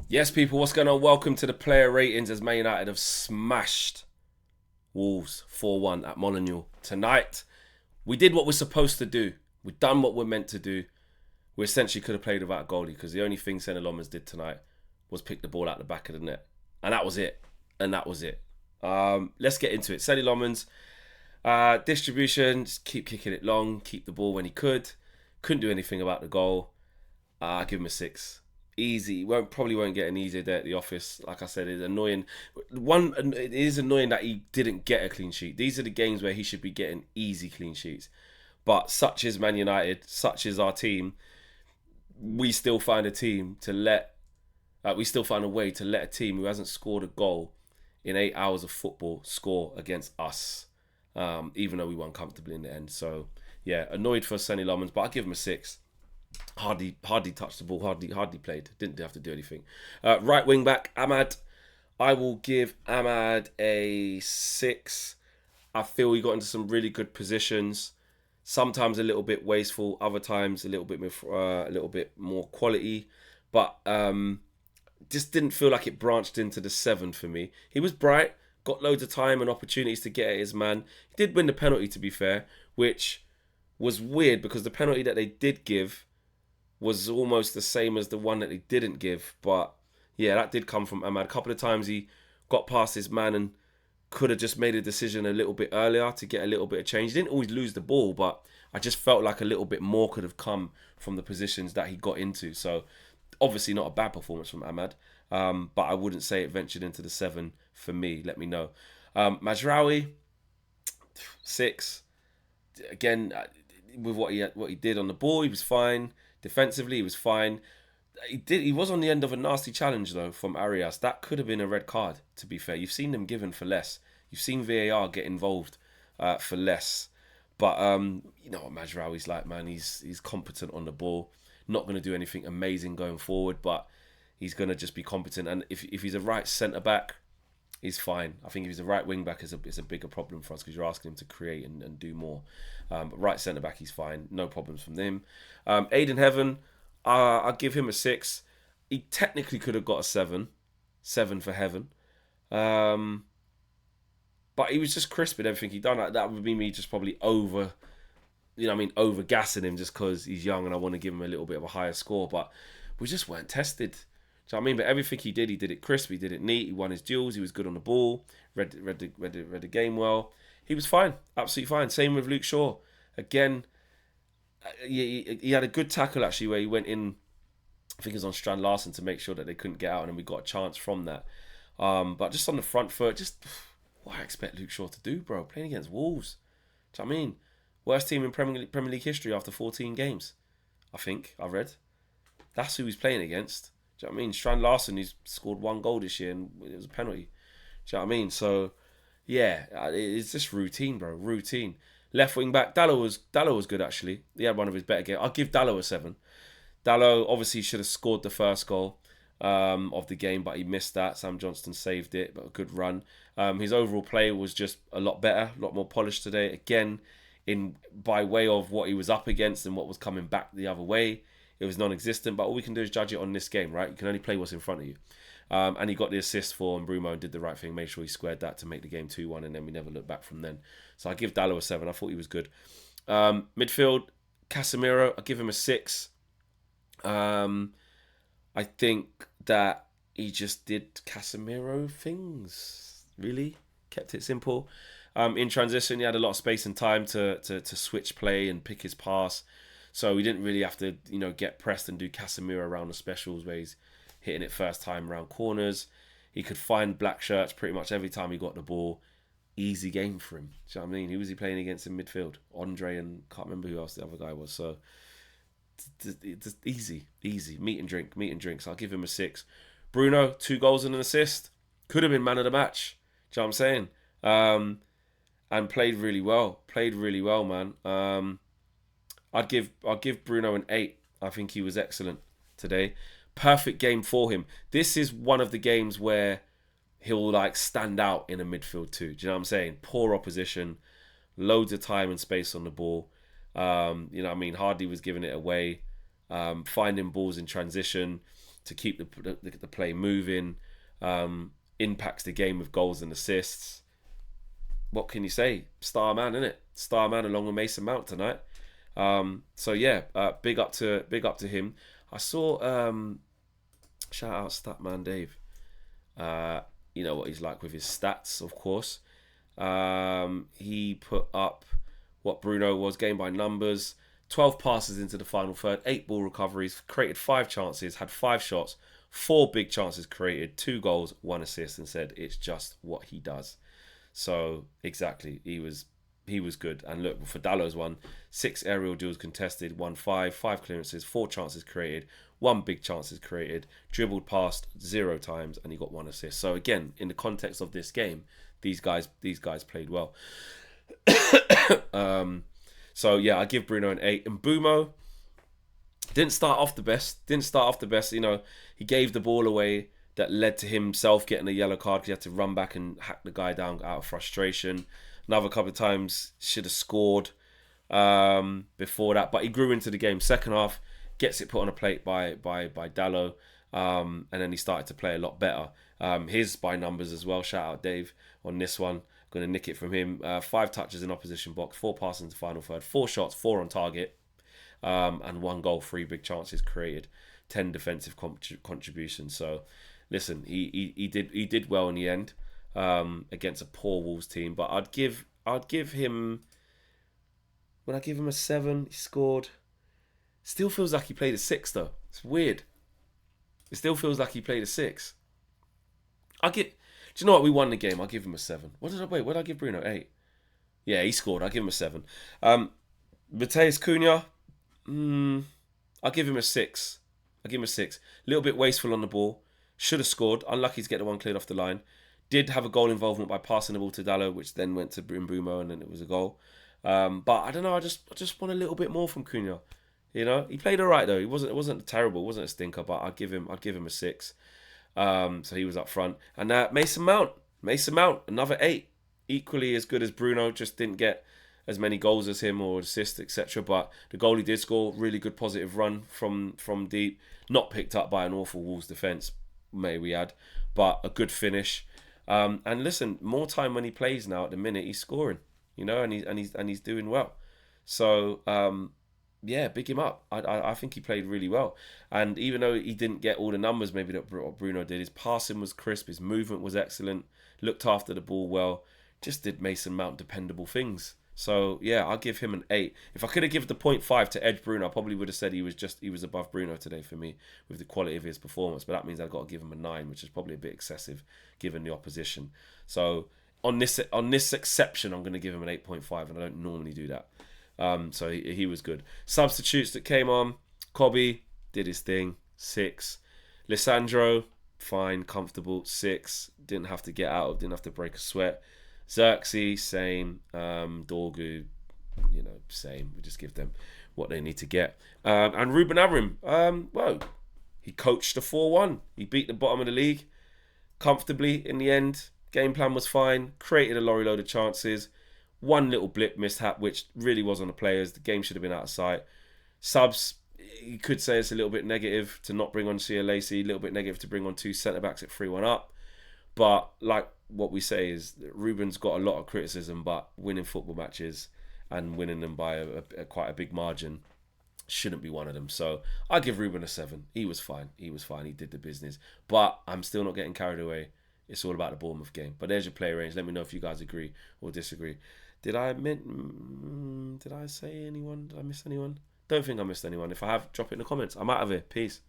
Yes, people, what's going on? Welcome to the player ratings as Man United have smashed Wolves 4-1 at Molineux. Tonight, we did what we're supposed to do. We've done what we're meant to do. We essentially could have played without a goalie because the only thing Senna Lommans did tonight was pick the ball out the back of the net. And that was it. Let's get into it. Senna Lommans, distribution, just keep kicking it long, keep the ball when he could. Couldn't do anything about the goal. Give him a 6. Easy. Probably won't get an easier day at the office. Like I said, it's annoying. It is annoying that he didn't get a clean sheet. These are the games where he should be getting easy clean sheets. But such is Man United, such is our team. We still find a way to let a team who hasn't scored a goal in 8 hours of football score against us. Even though we won comfortably in the end. So yeah, annoyed for Sonny Lommans, but I'll give him a 6. Hardly touched the ball, hardly played. Didn't have to do anything. Right wing back, Ahmad. I will give Ahmad a 6. I feel he got into some really good positions. Sometimes a little bit wasteful, other times a little bit more quality. But just didn't feel like it branched into the 7 for me. He was bright, got loads of time and opportunities to get at his man. He did win the penalty, to be fair, which was weird because the penalty that they did give was almost the same as the one that they didn't give. But yeah, that did come from Ahmad. A couple of times he got past his man and could have just made a decision a little bit earlier to get a little bit of change. He didn't always lose the ball, but I just felt like a little bit more could have come from the positions that he got into. So obviously not a bad performance from Ahmad, but I wouldn't say it ventured into the 7 for me. Let me know. Mazraoui, 6. Again, with what he did on the ball, he was fine. Defensively, he was fine. He was on the end of a nasty challenge, though, from Arias. That could have been a red card, to be fair. You've seen them given for less. You've seen VAR get involved for less. But you know what Mazraoui's like, man. He's competent on the ball. Not going to do anything amazing going forward, but he's going to just be competent. And if he's a right centre-back, he's fine. I think if he's a right wing-back, it's a bigger problem for us because you're asking him to create and do more. But right centre-back, he's fine. No problems from him. Aiden Heaven, I'll give him a 6. He technically could have got a 7. 7 for Heaven. But he was just crisp in everything he done. That would be me just probably over gassing him just because he's young and I want to give him a little bit of a higher score. But we just weren't tested. Do you know what I mean? But everything he did it crisp. He did it neat. He won his duels. He was good on the ball. Read the game well. He was fine. Absolutely fine. Same with Luke Shaw. Again, he had a good tackle actually where he went in, I think it was on Strand Larsen to make sure that they couldn't get out, and then we got a chance from that. But just on the front foot, just what I expect Luke Shaw to do, bro. Playing against Wolves. Do you know what I mean? Worst team in Premier League history after 14 games. I think I read. That's who he's playing against. Do you know what I mean? Strand Larsen, he's scored 1 goal this year and it was a penalty. Do you know what I mean? So, yeah, it's just routine, bro. Routine. Left wing back, Dallo was good actually. He had one of his better games. I'll give Dallo a 7. Dallo obviously should have scored the first goal of the game, but he missed that. Sam Johnston saved it, but a good run. His overall play was just a lot better, a lot more polished today. Again, by way of what he was up against and what was coming back the other way, it was non-existent. But all we can do is judge it on this game, right? You can only play what's in front of you. And he got the assist for Bruno and did the right thing, made sure he squared that to make the game 2-1, and then we never looked back from then. So I give Dallo a 7. I thought he was good. Midfield, Casemiro, I give him a 6. I think that he just did Casemiro things, really. Kept it simple. In transition, he had a lot of space and time to switch play and pick his pass. So he didn't really have to, get pressed and do Casemiro around the specials where he's hitting it first time around corners. He could find black shirts pretty much every time he got the ball. Easy game for him. Do you know what I mean? Who was he playing against in midfield? Andre and can't remember who else the other guy was. So just easy. Meat and drink. So I'll give him a 6. Bruno, 2 goals and an assist. Could have been man of the match. Do you know what I'm saying? And played really well. Man. I'll give Bruno an 8. I think he was excellent today. Perfect game for him. This is one of the games where he'll stand out in a midfield too. Do you know what I'm saying? Poor opposition, loads of time and space on the ball. Hardly was giving it away. Finding balls in transition. to keep the play moving, impacts the game with goals and assists. What can you say? Star man, innit? Star man along with Mason Mount tonight. So yeah, big up to him. I saw shout out Statman Dave. You know what he's like with his stats, of course. He put up what Bruno was, game by numbers. 12 passes into the final third, 8 ball recoveries, created 5 chances, had 5 shots, 4 big chances created, 2 goals, 1 assist, and said it's just what he does. So exactly, he was good. And look, for Dalot's one, 6 aerial duels contested, 5 clearances, 4 chances created, 1 big chances created, dribbled past 0 times, and he got 1 assist. So again, in the context of this game, these guys played well. So yeah, I give Bruno an 8. And Bumo didn't start off the best. You know, he gave the ball away that led to himself getting a yellow card because he had to run back and hack the guy down out of frustration. Another couple of times should have scored before that, but he grew into the game. Second half, gets it put on a plate by Dalot, and then he started to play a lot better. His by numbers as well. Shout out Dave on this one. Going to nick it from him. 5 touches in opposition box, 4 passes into final third, 4 shots, 4 on target, and 1 goal, 3 big chances created, 10 defensive contributions. So, listen, he did well in the end against a poor Wolves team. But I'd give him. When I give him a 7, he scored. Still feels like he played a 6 though. It's weird. It still feels like he played a 6. Do you know what? We won the game. I'll give him a 7. What did I give Bruno? 8. Yeah, he scored. I'll give him a 7. Mateus Cunha, I'll give him a 6. A little bit wasteful on the ball. Should have scored. Unlucky to get the one cleared off the line. Did have a goal involvement by passing the ball to Dalot, which then went to Mbeumo, and then it was a goal. But I don't know. I just want a little bit more from Cunha. You know, he played all right though. It wasn't terrible. It wasn't a stinker. But I'd give him a 6. So he was up front. And Mason Mount, another 8. Equally as good as Bruno, just didn't get as many goals as him or assists, etc. But the goal he did score, really good positive run from deep. Not picked up by an awful Wolves defence, may we add, but a good finish. And listen, more time when he plays now at the minute, he's scoring, you know, and he's doing well. So yeah, big him up. I think he played really well. And even though he didn't get all the numbers maybe that Bruno did, his passing was crisp, his movement was excellent, looked after the ball well, just did Mason Mount dependable things. So yeah, I'll give him an 8. If I could have given the 0.5 to edge Bruno, I probably would have said he was above Bruno today for me with the quality of his performance. But that means I've got to give him a 9, which is probably a bit excessive given the opposition. So on this exception, I'm going to give him an 8.5, and I don't normally do that. So he was good. Substitutes that came on: Kobe did his thing, 6. Lissandro, fine, comfortable, 6. Didn't have to get out, didn't have to break a sweat. Xerxes, same. Dorgu, you know, same. We just give them what they need to get. And Ruben Amorim, well, he coached a 4-1. He beat the bottom of the league comfortably in the end. Game plan was fine. Created a lorry load of chances. One little blip mishap, which really was on the players. The game should have been out of sight. Subs, you could say it's a little bit negative to not bring on Sia Lacey. A little bit negative to bring on 2 centre-backs at 3-1 up. But like what we say is Ruben's got a lot of criticism, but winning football matches and winning them by quite a big margin shouldn't be one of them. So I give Ruben a 7. He was fine. He did the business. But I'm still not getting carried away. It's all about the Bournemouth game. But there's your play range. Let me know if you guys agree or disagree. Did I say anyone? Did I miss anyone? Don't think I missed anyone. If I have, drop it in the comments. I'm out of here. Peace.